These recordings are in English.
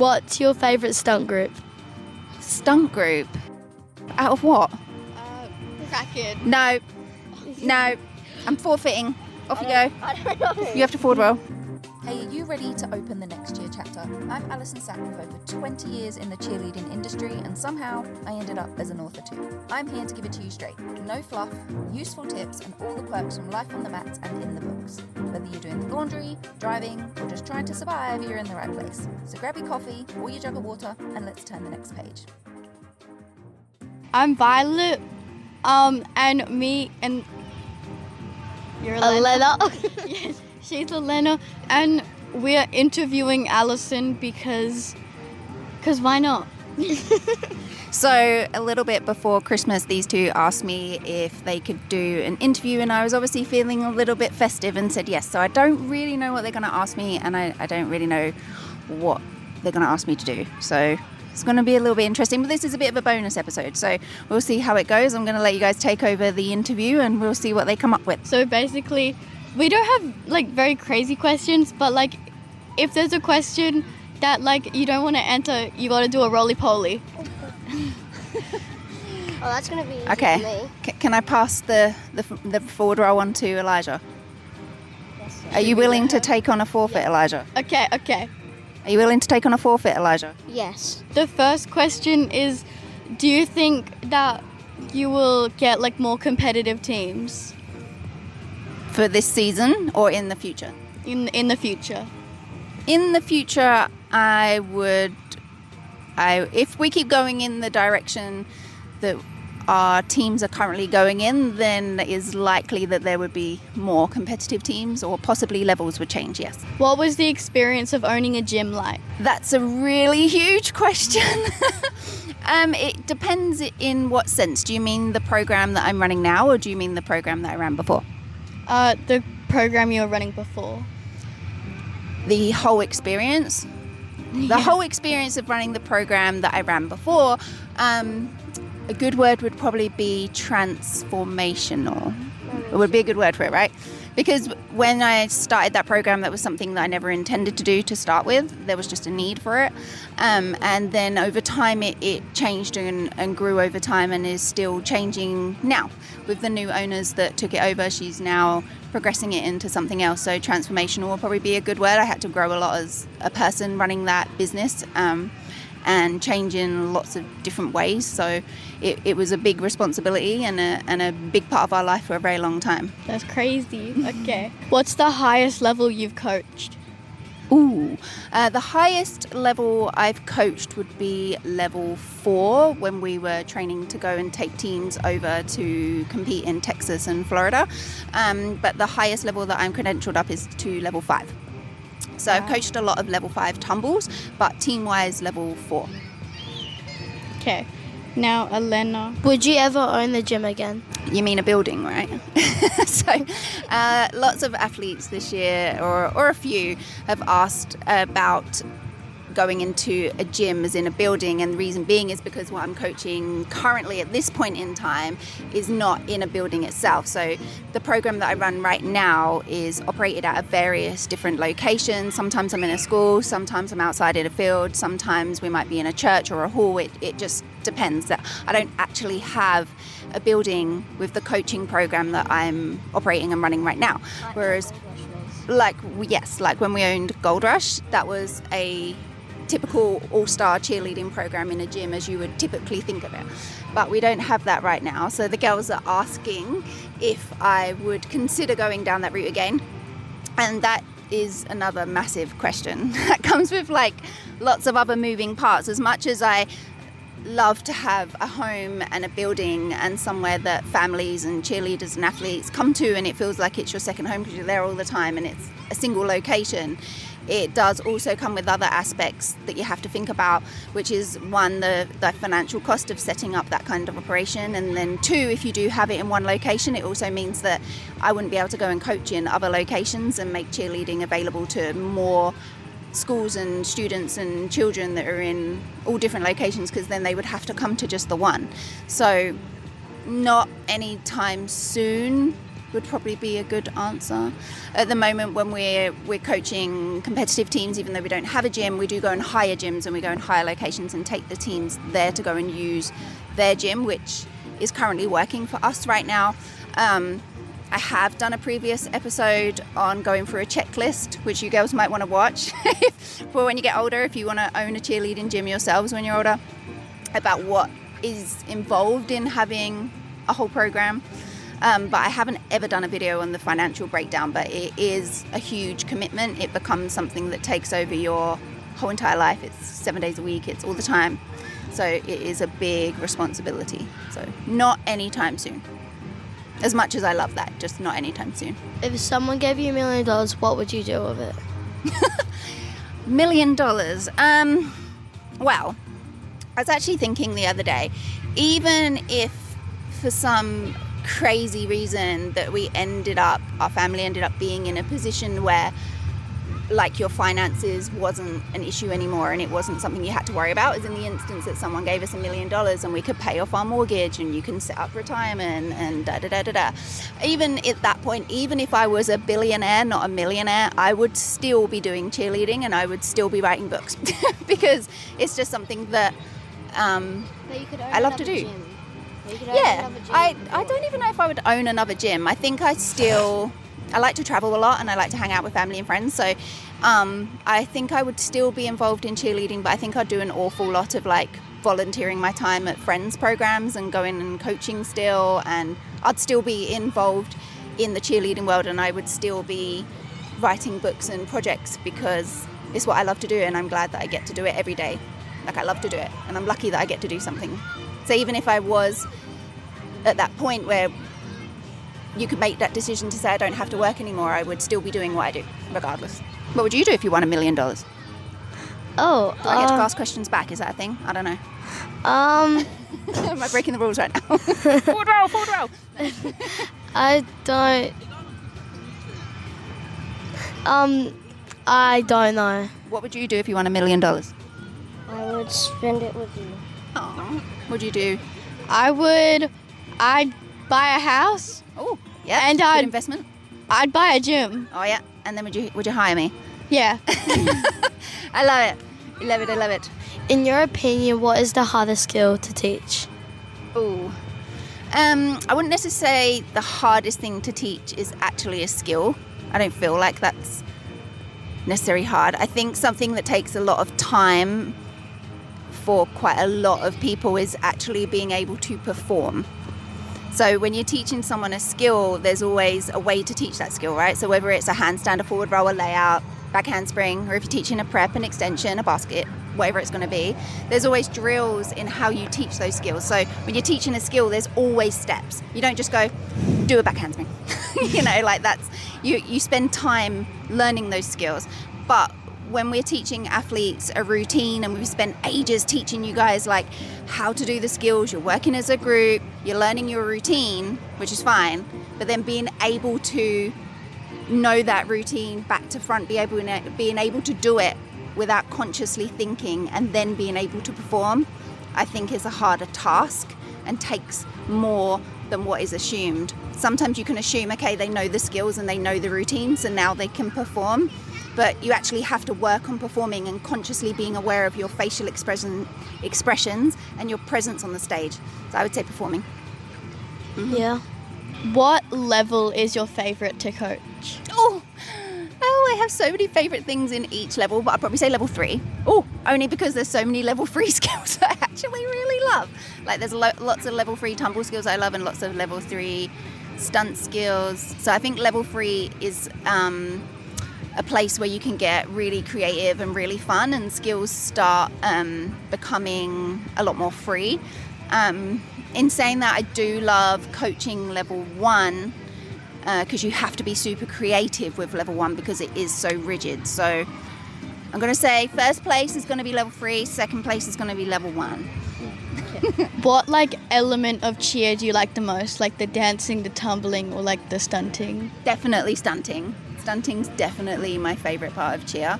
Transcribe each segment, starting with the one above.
What's your favourite stunt group? Stunt group? Out of what? Kraken. No. I'm forfeiting. Off you go. I don't know. You have to forward roll. Hey, are you ready to open the next year chapter? I'm Allison Sack with over 20 years in the cheerleading industry, and somehow I ended up as an author too. I'm here to give it to you straight. No fluff, useful tips, and all the quirks from life on the mats and in the books. Whether you're doing the laundry, driving, or just trying to survive, you're in the right place. So grab your coffee or your jug of water and let's turn the next page. I'm Violet, and me and you're Elena. Yes, she's Elena, and we're interviewing Allison because why not? So a little bit before Christmas, these two asked me if they could do an interview, and I was obviously feeling a little bit festive and said yes. So I don't really know what they're going to ask me, and I don't really know what they're going to ask me to do. So it's going to be a little bit interesting, but this is a bit of a bonus episode. So we'll see how it goes. I'm going to let you guys take over the interview, and we'll see what they come up with. So basically, we don't have like very crazy questions, but like if there's a question that like you don't want to answer, you got to do a roly-poly. Oh, that's going to be easy Okay. for me. Can I pass the forward roll on to Elijah? Are you willing to take on a forfeit, Elijah? Okay. Are you willing to take on a forfeit, Elijah? Yes. The first question is, do you think that you will get like more competitive teams For this season or in the future? in the future? In the future, if we keep going in the direction that our teams are currently going in, then it is likely that there would be more competitive teams, or possibly levels would change, yes. What was the experience of owning a gym like? That's a really huge question. It depends in what sense. Do you mean the program that I'm running now, or do you mean the program that I ran before? The program you were running before. The whole experience? The whole experience of running the program that I ran before, a good word would probably be transformational. It would be a good word for it, right? Because when I started that program, that was something that I never intended to do to start with. There was just a need for it. And then over time, it changed and grew over time, and is still changing now. With the new owners that took it over, she's now progressing it into something else. So transformational will probably be a good word. I had to grow a lot as a person running that business. And change in lots of different ways. So it was a big responsibility and a big part of our life for a very long time. That's crazy. Okay. What's the highest level you've coached? The highest level I've coached would be level 4, when we were training to go and take teams over to compete in Texas and Florida. But the highest level that I'm credentialed up is to level 5. So I've coached a lot of level 5 tumbles, but team-wise level 4. Okay. Now, Elena. Would you ever own the gym again? You mean a building, right? So lots of athletes this year, or a few, have asked about going into a gym as in a building, and the reason being is because what I'm coaching currently at this point in time is not in a building itself. So the program that I run right now is operated out of various different locations. Sometimes I'm in a school, sometimes I'm outside in a field, sometimes we might be in a church or a hall. It just depends. That I don't actually have a building with the coaching program that I'm operating and running right now. Whereas like when we owned Gold Rush, that was a typical all-star cheerleading program in a gym as you would typically think of it, but we don't have that right now. So the girls are asking if I would consider going down that route again, and that is another massive question that comes with like lots of other moving parts. As much as I love to have a home and a building and somewhere that families and cheerleaders and athletes come to, and it feels like it's your second home because you're there all the time and it's a single location, it does also come with other aspects that you have to think about, which is one, the financial cost of setting up that kind of operation, and then two, if you do have it in one location, it also means that I wouldn't be able to go and coach in other locations and make cheerleading available to more schools and students and children that are in all different locations, because then they would have to come to just the one. So not anytime soon, would probably be a good answer. At the moment, when we're coaching competitive teams, even though we don't have a gym, we do go and hire gyms, and we go and hire locations and take the teams there to go and use their gym, which is currently working for us right now. I have done a previous episode on going through a checklist, which you girls might want to watch for when you get older, if you want to own a cheerleading gym yourselves when you're older, about what is involved in having a whole program. But I haven't ever done a video on the financial breakdown, but it is a huge commitment. It becomes something that takes over your whole entire life. It's 7 days a week, it's all the time. So it is a big responsibility. So not anytime soon. As much as I love that, just not anytime soon. If someone gave you $1 million, what would you do with it? $1 million. Well, I was actually thinking the other day, even if for some crazy reason that our family ended up being in a position where like your finances wasn't an issue anymore and it wasn't something you had to worry about, as in the instance that someone gave us $1 million and we could pay off our mortgage and you can set up retirement and even at that point, even if I was a billionaire, not a millionaire, I would still be doing cheerleading and I would still be writing books because it's just something that I love to do. Yeah, I don't even know if I would own another gym. I think I like to travel a lot and I like to hang out with family and friends, so I think I would still be involved in cheerleading, but I think I'd do an awful lot of like volunteering my time at friends programs and going and coaching still, and I'd still be involved in the cheerleading world and I would still be writing books and projects because it's what I love to do and I'm glad that I get to do it every day. Like, I love to do it and I'm lucky that I get to do something. So even if I was at that point where you could make that decision to say I don't have to work anymore, I would still be doing what I do, regardless. What would you do if you won $1 million? Do Oh, I get to ask questions back? Is that a thing? I don't know. Am I breaking the rules right now? Forward row. I don't know. What would you do if you won $1 million? I would spend it with you. Aww. What'd you do? I'd buy a house. Oh, yeah. And good investment. I'd buy a gym. Oh yeah. And then would you hire me? Yeah. I love it. I love it. In your opinion, what is the hardest skill to teach? Ooh. I wouldn't necessarily say the hardest thing to teach is actually a skill. I don't feel like that's necessarily hard. I think something that takes a lot of time for quite a lot of people is actually being able to perform. So when you're teaching someone a skill, there's always a way to teach that skill, right? So whether it's a handstand, a forward row, a layout, back handspring, or if you're teaching a prep, an extension, a basket, whatever it's going to be, there's always drills in how you teach those skills. So when you're teaching a skill, there's always steps. You don't just go, do a back handspring. You spend time learning those skills. But when we're teaching athletes a routine and we've spent ages teaching you guys like how to do the skills, you're working as a group, you're learning your routine, which is fine, but then being able to know that routine back to front, being able to do it without consciously thinking and then being able to perform, I think is a harder task and takes more than what is assumed. Sometimes you can assume, okay, they know the skills and they know the routines and now they can perform. But you actually have to work on performing and consciously being aware of your facial expressions and your presence on the stage. So I would say performing. Mm-hmm. Yeah. What level is your favorite to coach? Oh, I have so many favorite things in each level, but I'd probably say level 3. Oh, only because there's so many level 3 skills I actually really love. Like there's lots of level 3 tumble skills I love and lots of level 3 stunt skills. So I think level 3 is a place where you can get really creative and really fun and skills start becoming a lot more free. In saying that, I do love coaching level 1 because you have to be super creative with level 1 because it is so rigid. So I'm going to say first place is going to be level 3, second place is going to be level 1. What element of cheer do you like the most? Like the dancing, the tumbling, or the stunting? Definitely stunting. Stunting's definitely my favorite part of cheer.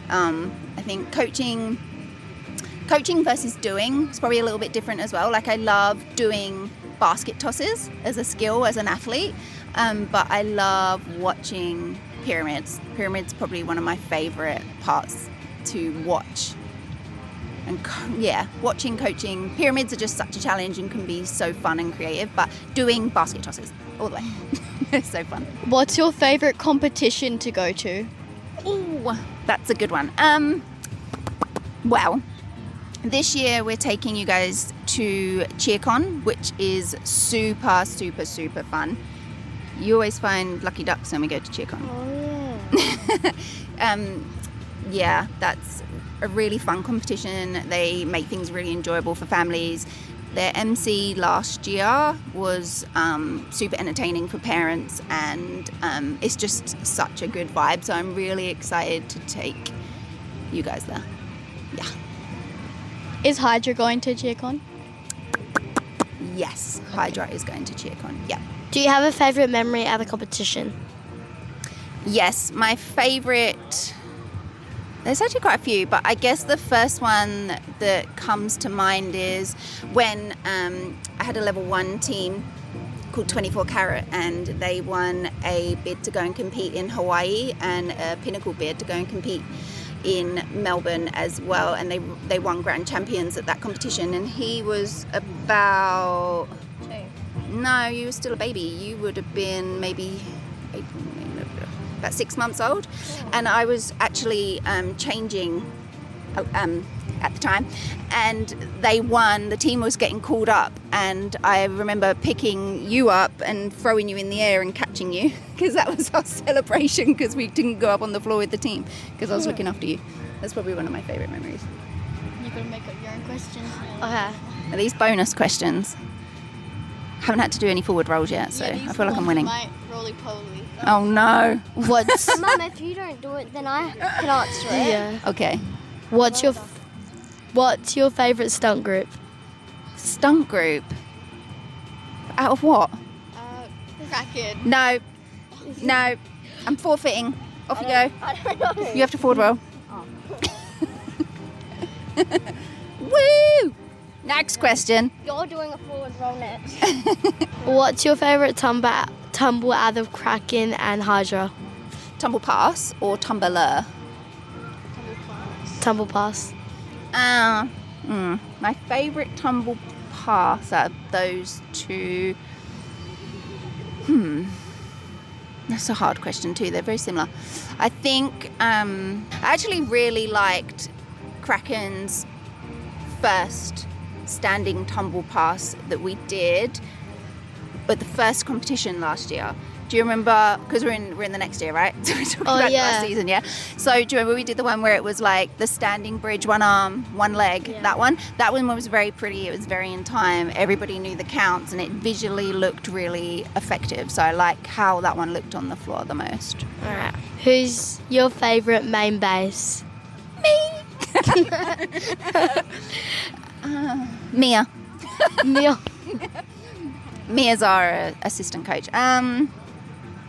I think coaching versus doing is probably a little bit different as well. Like I love doing basket tosses as a skill as an athlete, but I love watching pyramids. Pyramids probably one of my favorite parts to watch. And watching coaching pyramids are just such a challenge and can be so fun and creative, but doing basket tosses all the way. It's so fun. What's your favorite competition to go to? Ooh, that's a good one. Well, this year we're taking you guys to CheerCon, which is super, super, super fun. You always find lucky ducks when we go to CheerCon. Oh, yeah, that's a really fun competition. They make things really enjoyable for families. Their MC last year was super entertaining for parents, and it's just such a good vibe. So I'm really excited to take you guys there. Yeah. Is Hydra going to CheerCon? Yes, Hydra is going to CheerCon. Yeah. Do you have a favourite memory at the competition? Yes, my favourite... There's actually quite a few, but I guess the first one that comes to mind is when I had a level 1 team called 24 Carat, and they won a bid to go and compete in Hawaii and a pinnacle bid to go and compete in Melbourne as well, and they won grand champions at that competition. And he was about... No, you were still a baby. You would have been maybe about 6 months old, and I was actually changing at the time, and they won. The team was getting called up, and I remember picking you up and throwing you in the air and catching you, because that was our celebration, because we didn't go up on the floor with the team, because I was looking after you. That's probably one of my favourite memories. You're going to make up your own questions. Okay. Are these bonus questions? Haven't had to do any forward rolls yet, so I feel like I'm winning. Roly-poly. Oh no. What's Mum, if you don't do it, then I can answer it. yeah? Okay. What's your favourite stunt group? Stunt group. Out of what? Kraken. No. I'm forfeiting. Off you go. I don't know. You have to forward roll. Woo! Next question. You're doing a forward roll next. What's your favourite tumble out of Kraken and Hydra? Tumble pass or tumbler? Tumble pass. My favourite tumble pass out of those two. That's a hard question too. They're very similar. I think I actually really liked Kraken's first standing tumble pass that we did at the first competition last year. Do you remember? Because we're in the next year, right? So we're talking about last season, yeah. So do you remember we did the one where it was like the standing bridge, one arm, one leg? Yeah. That one was very pretty. It was very in time. Everybody knew the counts, and it visually looked really effective. So I like how that one looked on the floor the most. All right. Who's your favourite main base? Mia. Neil. Mia's our assistant coach.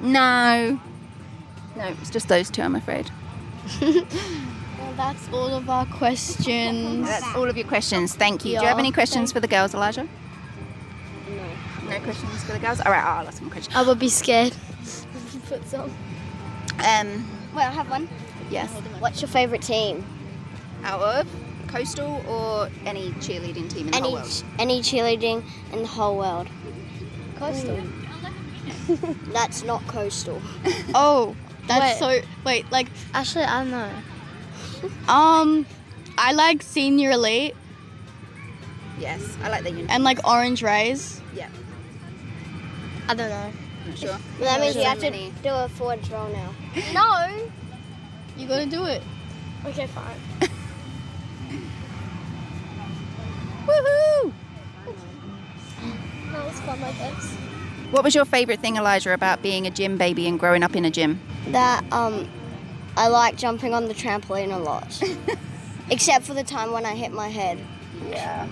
No, it's just those two, I'm afraid. Well, that's all of our questions. That's all of your questions. Thank you. Do you have any questions for the girls, Elijah? No. No questions for the girls? All right, I'll ask some questions. I would be scared. Put some. Um, Wait, I have one. yes. What's your favourite team? Out of Coastal or any cheerleading team in the whole world? Any cheerleading in the whole world. Coastal. That's not coastal. Oh, that's wait, like, Actually, I don't know. I like Senior Elite Yes, I like the uniform. and like Orange Rays. Yeah, I don't know. not sure. That means you have to Many. do a forward roll now. No. You gotta do it. Okay, fine. Woohoo! That was fun, I guess. What was your favourite thing, Elijah, about being a gym baby and growing up in a gym? That I like jumping on the trampoline a lot. Except for the time when I hit my head. Yeah.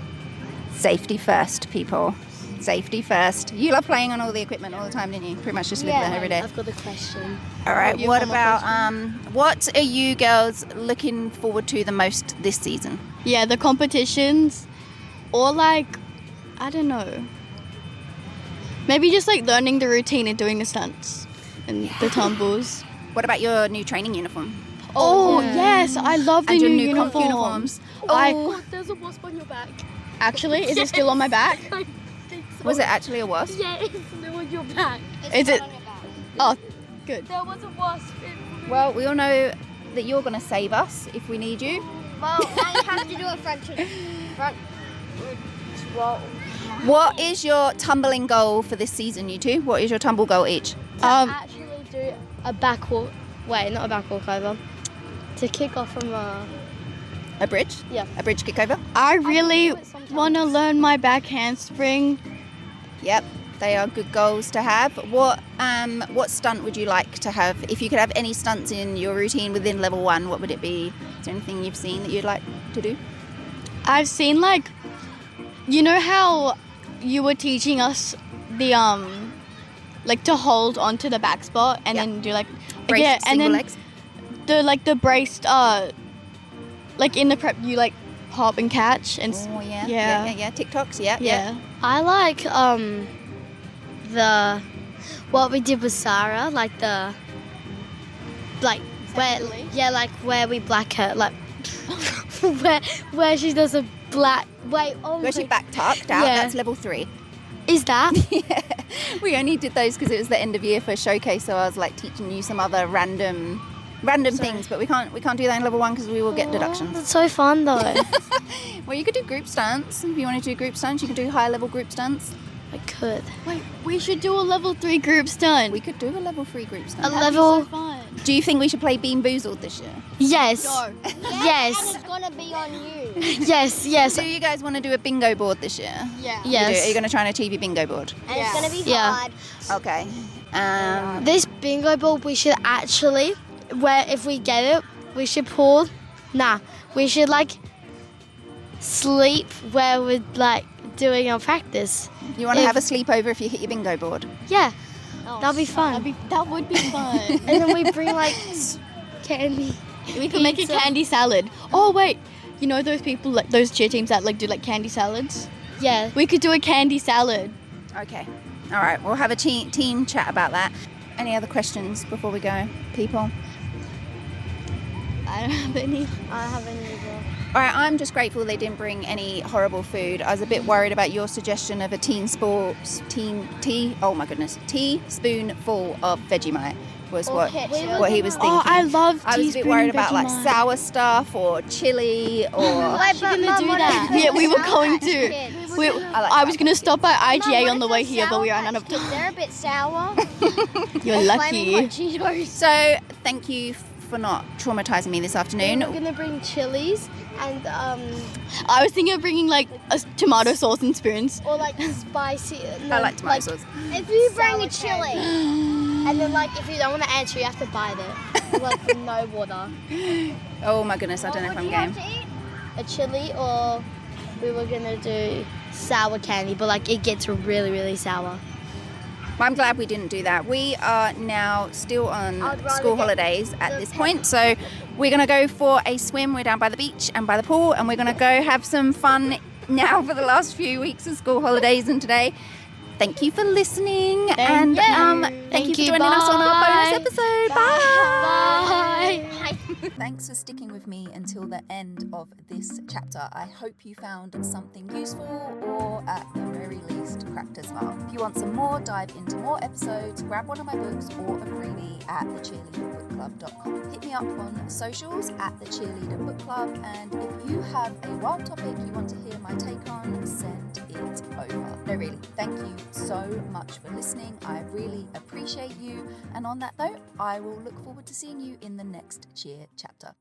Safety first, people. Safety first. You love playing on all the equipment all the time, didn't you? Pretty much just live there every day. I've got a question. All right. You What have one about what are you girls looking forward to the most this season? Yeah, the competitions, or like, I don't know. Maybe just like learning the routine and doing the stunts and the tumbles. What about your new training uniform? Oh yes, I love the And your new new comp uniforms. uniforms? There's a wasp on your back. Actually, is it still on my back? I think so. Was it actually a wasp? Yeah, it's still on your back. Is it? Oh, good. There was a wasp. Well, we all know that you're going to save us if we need you. Well, I have to do a front roll. What is your tumbling goal for this season, you two? What is your tumble goal each? Actually do a back walk. Wait, not a back walk over. To kick off from a... A bridge? Yeah. A bridge kick over? I really do it sometimes. want to learn my back handspring. Yep, they are good goals to have. What stunt would you like to have? If you could have any stunts in your routine within level 1, what would it be? Is there anything you've seen that you'd like to do? I've seen like, you know how you were teaching us the like to hold onto the back spot and then do like Braced and single then legs? the braced like in the prep you like hop and catch and Oh, yeah. yeah. TikToks, yeah. yeah. I like the... What we did with Sarah, like the... Like, where... Yeah, like where we black her, like... where she does a black... Wait, oh Where she my- back tucked out, Yeah. that's level 3. Is that? Yeah, we only did those because it was the end of year for showcase, so I was like teaching you some other random things, but we can't do that in level 1 because we will get deductions. That's so fun though. Well, you could do group stunts. If you want to do group stunts, you can do higher level group stunts. I could. Wait, we should do a level 3 group stunt. We could do a level 3 group A stunt. That'd be level... so fun. Do you think we should play Bean Boozled this year? Yes. No. Yes. And it's gonna be on you. Yes, yes. Do you guys want to do a bingo board this year? Yeah. You do? Yes. Are you going to try and achieve your bingo board? And it's gonna be Yeah. hard. Okay. This bingo board, we should actually, where if we get it, we should pull. We should like sleep where we're like doing our practice. You want to If- have a sleepover if you hit your bingo board? Yeah, that'd be fun. That would be fun. And then we bring like candy. We could make a Pizza. candy salad. Oh wait, you know those people like those cheer teams that like do like candy salads? Yeah. We could do a candy salad. Okay. All right. We'll have a team chat about that. Any other questions before we go, people? I don't have any. I haven't either. All right, I'm just grateful they didn't bring any horrible food. I was a bit worried about your suggestion of a teaspoonful of Vegemite was what he was thinking. Oh, I love I was a bit worried about like sour stuff or chili or... Wait, but gonna Mum, do what that? if Yeah, we were Sour going Patch to. Kids? I was gonna stop by Mum, IGA what on the if way those here, but we Sour ran out of Patch Kids, they're a bit sour. You're Flaming lucky. hot Cheetos. So thank you for not traumatizing me this afternoon. We're gonna bring chilies and I was thinking of bringing like a tomato sauce and spoons. or like spicy. I like tomato sauce. If you bring Sour a chili, And then like if you don't want to answer, you have to bite it. Like with no water. Oh my goodness, I don't know if what I'm do you have game. to eat? A chili, or we were gonna do sour candy, but like it gets really, really sour. Well, I'm glad we didn't do that. We are now still on I'd rather school get holidays at the this point, so we're going to go for a swim. We're down by the beach and by the pool, and we're going to go have some fun now for the last few weeks of school holidays and today. Thank you for listening, and thank you for joining us on our bonus episode. Bye. Thanks for sticking with me until the end of this chapter. I hope you found something useful or at the very least cracked a smile. If you want some more, dive into more episodes, grab one of my books or a freebie at thecheerleaderbookclub.com. Hit me up on socials at the Cheerleader Book Club, and if you have a wild topic you want to hear my take on, send it over. No, really, thank you so much for listening. I really appreciate you. And on that note, I will look forward to seeing you in the next cheer chapter.